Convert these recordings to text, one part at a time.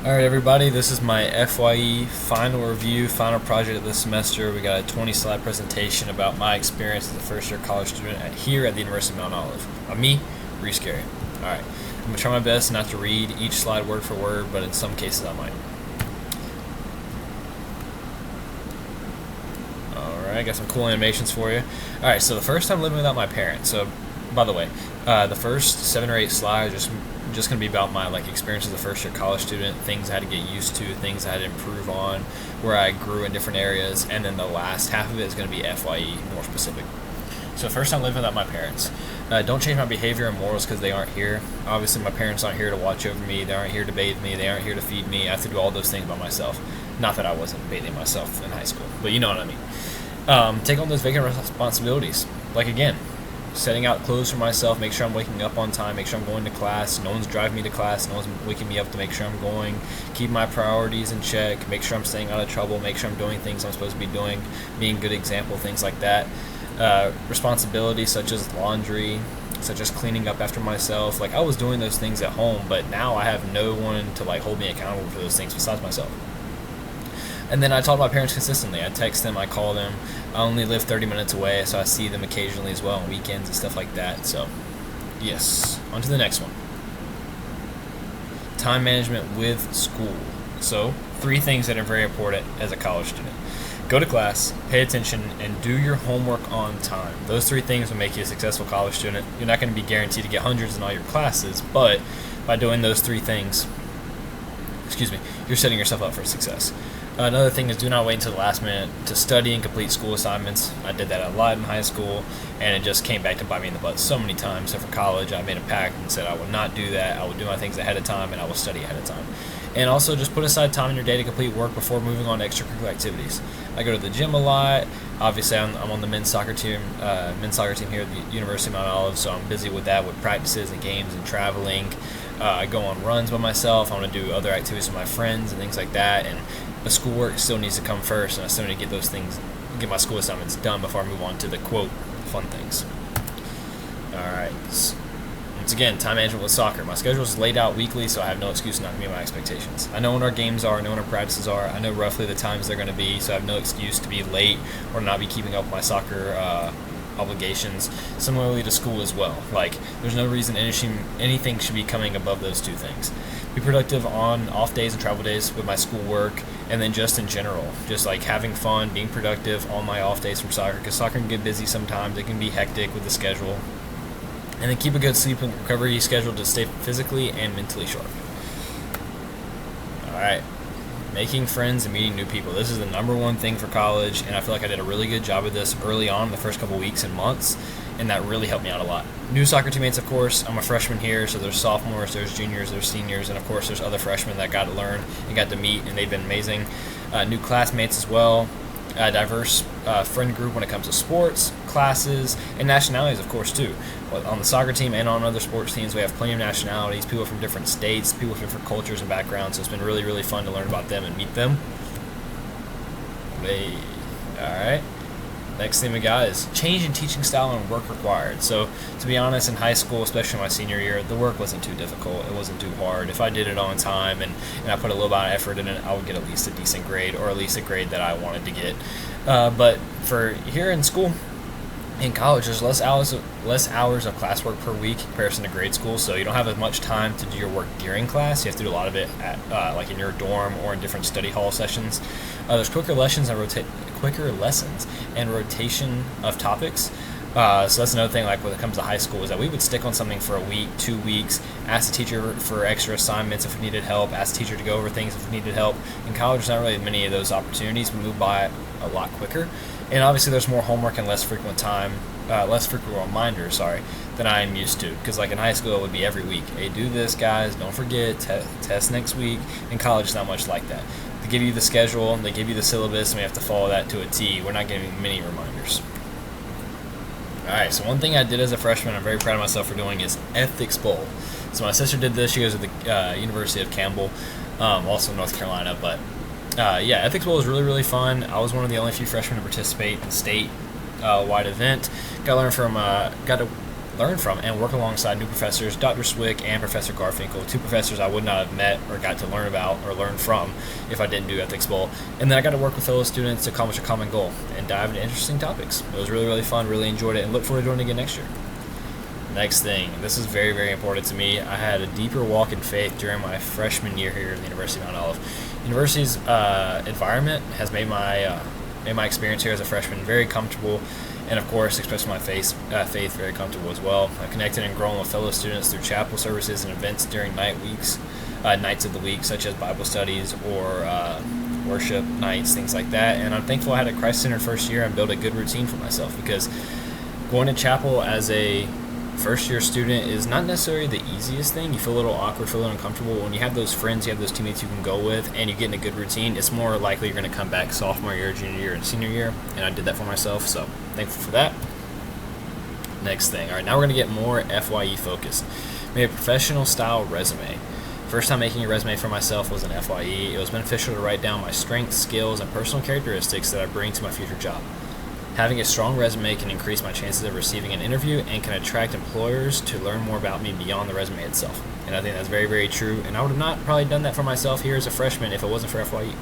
Alright everybody, this is my FYE final review, final project of this semester. We got a 20 slide presentation about my experience as a first year college student here at the University of Mount Olive. Me, Reese Gary. Alright, I'm going to try my best not to read each slide word for word, but in some cases I might. Alright, got some cool animations for you. Alright, so the first time living without my parents. So, by the way, the first 7 or 8 slides are just going to be about my experience as a first year college student, things I had to get used to, things I had to improve on, where I grew in different areas, and then the last half of it is going to be FYE, more specific. So first time living without my parents. Don't change my behavior and morals because they aren't here. Obviously my parents aren't here to watch over me, they aren't here to bathe me, they aren't here to feed me. I have to do all those things by myself. Not that I wasn't bathing myself in high school, but you know what I mean. Take on those vacant responsibilities. Again, setting out clothes for myself, make sure I'm waking up on time, make sure I'm going to class, no one's driving me to class, no one's waking me up to make sure I'm going, keep my priorities in check, make sure I'm staying out of trouble, make sure I'm doing things I'm supposed to be doing, being a good example, things like that. Responsibilities such as laundry, such as cleaning up after myself. I was doing those things at home, but now I have no one to hold me accountable for those things besides myself. And then I talk to my parents consistently. I text them, I call them. I only live 30 minutes away, so I see them occasionally as well on weekends and stuff like that. So, yes. On to the next one. Time management with school. So, 3 things that are very important as a college student. Go to class, pay attention, and do your homework on time. Those 3 things will make you a successful college student. You're not going to be guaranteed to get hundreds in all your classes, but by doing those 3 things, you're setting yourself up for success. Another thing is do not wait until the last minute to study and complete school assignments. I did that a lot in high school, and it just came back to bite me in the butt so many times. So for college, I made a pact and said I would not do that. I will do my things ahead of time, and I will study ahead of time. And also just put aside time in your day to complete work before moving on to extracurricular activities. I go to the gym a lot. Obviously, I'm on the men's soccer team here at the University of Mount Olive, so I'm busy with that, with practices and games and traveling. I go on runs by myself. I want to do other activities with my friends and things like that. And the schoolwork still needs to come first, and I still need to get my school assignments done before I move on to the quote fun things. Alright. Once again, time management with soccer. My schedule is laid out weekly, so I have no excuse not to meet my expectations. I know when our games are, I know when our practices are, I know roughly the times they're going to be, so I have no excuse to be late or not be keeping up with my soccer obligations. Similarly to school as well. There's no reason anything should be coming above those 2 things. Be productive on off days and travel days with my schoolwork, and then just in general, just having fun, being productive on my off days from soccer, because soccer can get busy sometimes. It can be hectic with the schedule. And then keep a good sleep and recovery schedule to stay physically and mentally sharp. Alright. Making friends and meeting new people. This is the #1 thing for college, and I feel like I did a really good job of this early on in the first couple weeks and months, and that really helped me out a lot. New soccer teammates, of course. I'm a freshman here, so there's sophomores, there's juniors, there's seniors, and of course there's other freshmen that got to learn and got to meet, and they've been amazing. New classmates as well. A diverse friend group when it comes to sports, classes, and nationalities, of course, too. On the soccer team and on other sports teams, we have plenty of nationalities, people from different states, people from different cultures and backgrounds, so it's been really, really fun to learn about them and meet them. Alright. Next thing we got is change in teaching style and work required. So, to be honest, in high school, especially my senior year, the work wasn't too difficult. It wasn't too hard. If I did it on time and I put a little bit of effort in it, I would get at least a decent grade, or at least a grade that I wanted to get. But for here in school, in college, there's less hours of classwork per week in comparison to grade school, so you don't have as much time to do your work during class. You have to do a lot of it at in your dorm or in different study hall sessions. There's quicker lessons and rotation of topics. So that's another thing, when it comes to high school, is that we would stick on something for a week, 2 weeks, ask the teacher for extra assignments if we needed help, ask the teacher to go over things if we needed help. In college, there's not really many of those opportunities. We move by a lot quicker. And obviously there's more homework and less frequent reminders, than I am used to. Because in high school, it would be every week. Hey, do this, guys, don't forget, test next week. In college, it's not much like that. They give you the schedule, they give you the syllabus, and we have to follow that to a T. We're not getting many reminders. Alright, so one thing I did as a freshman, I'm very proud of myself for doing, is Ethics Bowl. So my sister did this. She goes to the University of Campbell, also in North Carolina, but Ethics Bowl was really, really fun. I was one of the only few freshmen to participate in the state-wide event. Got to learn from and work alongside new professors, Dr. Swick and Professor Garfinkel, two professors I would not have met or got to learn about or learn from if I didn't do Ethics Bowl. And then I got to work with fellow students to accomplish a common goal and dive into interesting topics. It was really, really fun, really enjoyed it, and look forward to doing it again next year. Next thing, this is very, very important to me. I had a deeper walk in faith during my freshman year here at the University of Mount Olive. University's environment has made my experience here as a freshman very comfortable, and of course, expressing my faith very comfortable as well. I've connected and grown with fellow students through chapel services and events during nights of the week, such as Bible studies or worship nights, things like that. And I'm thankful I had a Christ-centered first year and built a good routine for myself, because going to chapel as a first-year student is not necessarily the easiest thing. You feel a little awkward, feel a little uncomfortable. When you have those friends, you have those teammates you can go with, and you get in a good routine, it's more likely you're going to come back sophomore year, junior year, and senior year, and I did that for myself, so thankful for that. Next thing. All right, now we're going to get more FYE focused. Made a professional-style resume. First time making a resume for myself was an FYE. It was beneficial to write down my strengths, skills, and personal characteristics that I bring to my future job. Having a strong resume can increase my chances of receiving an interview and can attract employers to learn more about me beyond the resume itself. And I think that's very, very true. And I would have not probably done that for myself here as a freshman if it wasn't for FYE.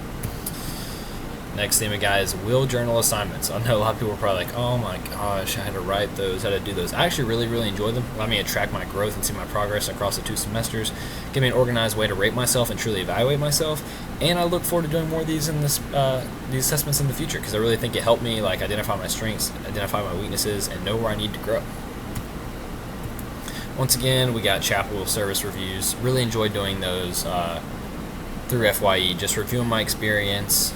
Next thing we got is will journal assignments. I know a lot of people are probably like, oh my gosh, I had to write those, how to do those. I actually really, really enjoy them. Allow me to track my growth and see my progress across the 2 semesters. Give me an organized way to rate myself and truly evaluate myself. And I look forward to doing more of these in these assessments in the future, because I really think it helped me identify my strengths, identify my weaknesses, and know where I need to grow. Once again, we got chapel service reviews. Really enjoyed doing those through FYE, just reviewing my experience,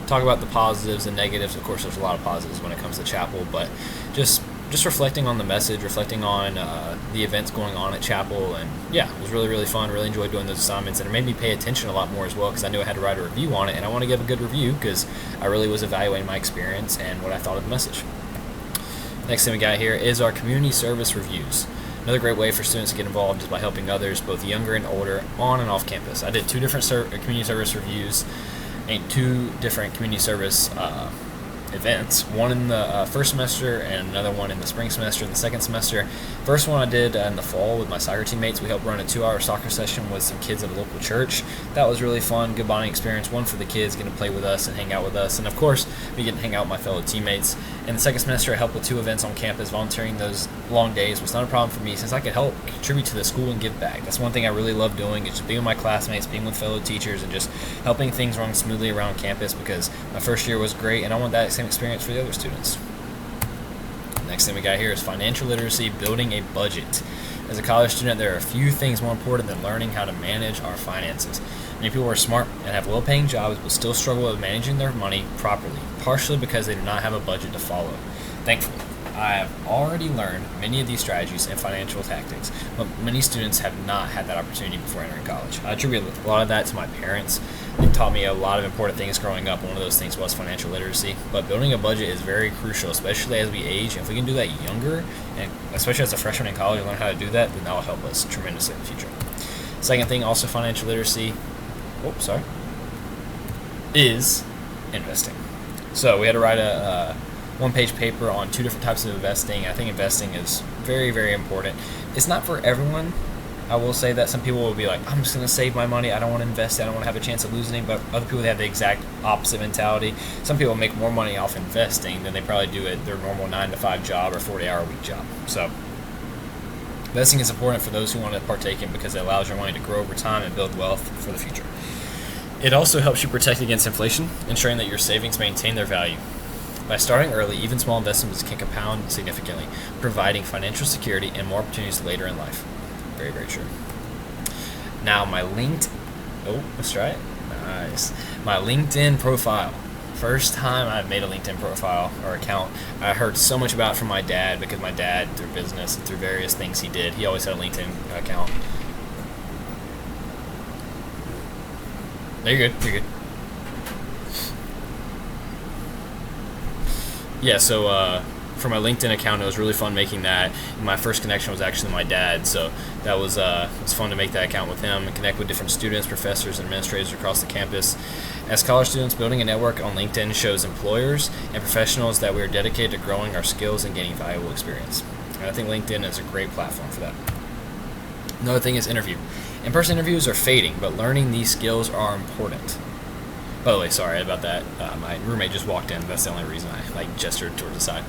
talk about the positives and negatives. Of course, there's a lot of positives when it comes to chapel, but just reflecting on the message, reflecting on the events going on at chapel, and yeah, it was really, really fun. Really enjoyed doing those assignments, and it made me pay attention a lot more as well, because I knew I had to write a review on it, and I want to give a good review because I really was evaluating my experience and what I thought of the message. Next thing we got here is our community service reviews. Another great way for students to get involved is by helping others, both younger and older, on and off campus. I did 2 different community service reviews and 2 different community service events, one in the first semester and another one in the spring semester and the second semester. First one I did in the fall with my soccer teammates. We helped run a 2-hour soccer session with some kids at a local church. That was really fun, good bonding experience, one for the kids getting to play with us and hang out with us, and of course we get to hang out with my fellow teammates. In the second semester I helped with 2 events on campus. Volunteering those long days was not a problem for me, since I could help contribute to the school and give back. That's one thing I really love doing, is just being with my classmates, being with fellow teachers, and just helping things run smoothly around campus, because my first year was great and I want that same experience for the other students. Next thing we got here is financial literacy, building a budget. As a college student, there are a few things more important than learning how to manage our finances. Many people are smart and have well-paying jobs but still struggle with managing their money properly, partially because they do not have a budget to follow. Thankfully, I have already learned many of these strategies and financial tactics, but many students have not had that opportunity before entering college. I attribute a lot of that to my parents. They taught me a lot of important things growing up. One of those things was financial literacy, but building a budget is very crucial, especially as we age. If we can do that younger, and especially as a freshman in college, learn how to do that, then that will help us tremendously in the future. Second thing, also financial literacy, is investing. So we had to write a one-page paper on 2 different types of investing. I think investing is very, very important. It's not for everyone. I will say that some people will be like, I'm just going to save my money. I don't want to invest it. I don't want to have a chance of losing it. But other people have the exact opposite mentality. Some people make more money off investing than they probably do at their normal 9-to-5 job or 40-hour-a-week job. So investing is important for those who want to partake in, because it allows your money to grow over time and build wealth for the future. It also helps you protect against inflation, ensuring that your savings maintain their value. By starting early, even small investments can compound significantly, providing financial security and more opportunities later in life. Very, very true. Now, my let's try it. Nice. My LinkedIn profile. First time I've made a LinkedIn profile or account. I heard so much about it from my dad, because my dad, through business and through various things he did, he always had a LinkedIn account. No, you're good. You're good. Yeah, so for my LinkedIn account, it was really fun making that. My first connection was actually my dad, so that was it's fun to make that account with him and connect with different students, professors, and administrators across the campus. As college students, building a network on LinkedIn shows employers and professionals that we are dedicated to growing our skills and gaining valuable experience. And I think LinkedIn is a great platform for that. Another thing is interview. In-person interviews are fading, but learning these skills are important. By the way, sorry about that. My roommate just walked in. That's the only reason I gestured towards the side.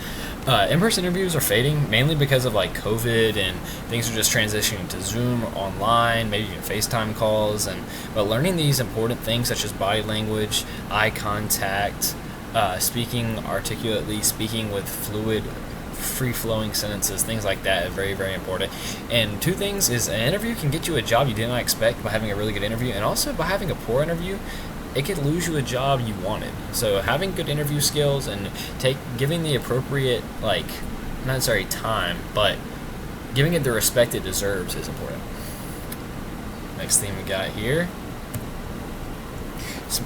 In-person interviews are fading mainly because of COVID and things are just transitioning to Zoom, online, maybe even FaceTime calls. But learning these important things such as body language, eye contact, speaking articulately, speaking with fluid, free-flowing sentences, things like that are very, very important. And two things is an interview can get you a job you did not expect by having a really good interview, and also by having a poor interview, it could lose you a job you wanted. So having good interview skills and giving the appropriate, not necessarily time, but giving it the respect it deserves is important. Next thing we got here.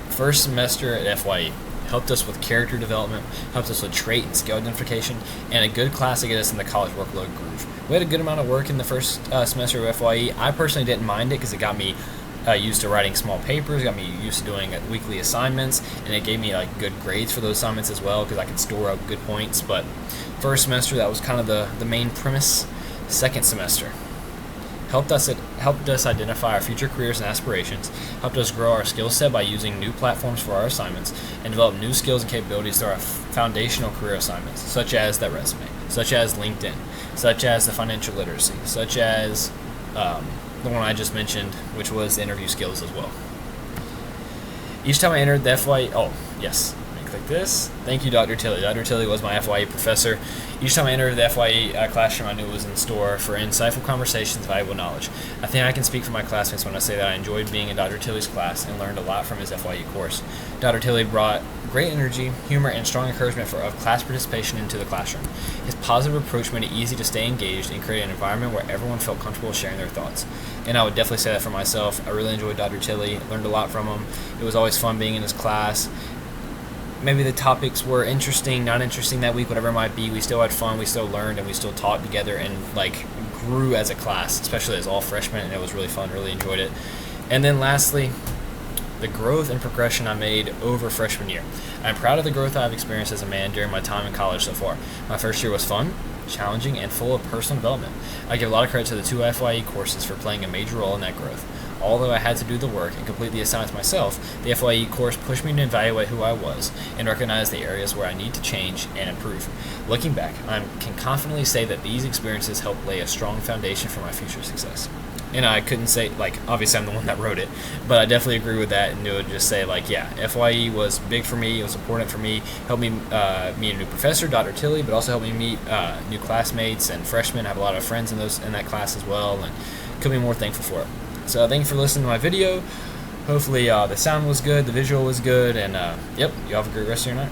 First semester at FYE. Helped us with character development, helped us with trait and skill identification, and a good class to get us in the college workload groove. We had a good amount of work in the first semester of FYE. I personally didn't mind it because it got me used to writing small papers, got me used to doing weekly assignments, and it gave me good grades for those assignments as well because I could store up good points. But first semester, that was kind of the main premise. Second semester helped us identify our future careers and aspirations, helped us grow our skill set by using new platforms for our assignments, and develop new skills and capabilities through our foundational career assignments, such as that resume, such as LinkedIn, such as the financial literacy, such as the one I just mentioned, which was the interview skills as well. Each time I entered the FYE, click this. Thank you, Dr. Tilley. Dr. Tilley was my FYE professor. Each time I entered the FYE classroom, I knew it was in store for insightful conversations, valuable knowledge. I think I can speak for my classmates when I say that I enjoyed being in Dr. Tilley's class and learned a lot from his FYE course. Dr. Tilley brought great energy, humor, and strong encouragement of class participation into the classroom. His positive approach made it easy to stay engaged and create an environment where everyone felt comfortable sharing their thoughts. And I would definitely say that for myself. I really enjoyed Dr. Tilley, learned a lot from him. It was always fun being in his class. Maybe the topics were interesting, not interesting that week, whatever it might be. We still had fun, we still learned, and we still taught together and grew as a class, especially as all freshmen, and it was really fun, really enjoyed it. And then lastly, the growth and progression I made over freshman year. I'm proud of the growth I've experienced as a man during my time in college so far. My first year was fun, challenging, and full of personal development. I give a lot of credit to the 2 FYE courses for playing a major role in that growth. Although I had to do the work and complete the assignments myself, the FYE course pushed me to evaluate who I was and recognize the areas where I need to change and improve. Looking back, I can confidently say that these experiences helped lay a strong foundation for my future success. And I couldn't say, obviously I'm the one that wrote it, but I definitely agree with that, and it would just say, FYE was big for me, it was important for me, helped me meet a new professor, Dr. Tilley, but also helped me meet new classmates and freshmen. I have a lot of friends in that class as well, and couldn't be more thankful for it. So thank you for listening to my video. Hopefully the sound was good, the visual was good, and you have a great rest of your night.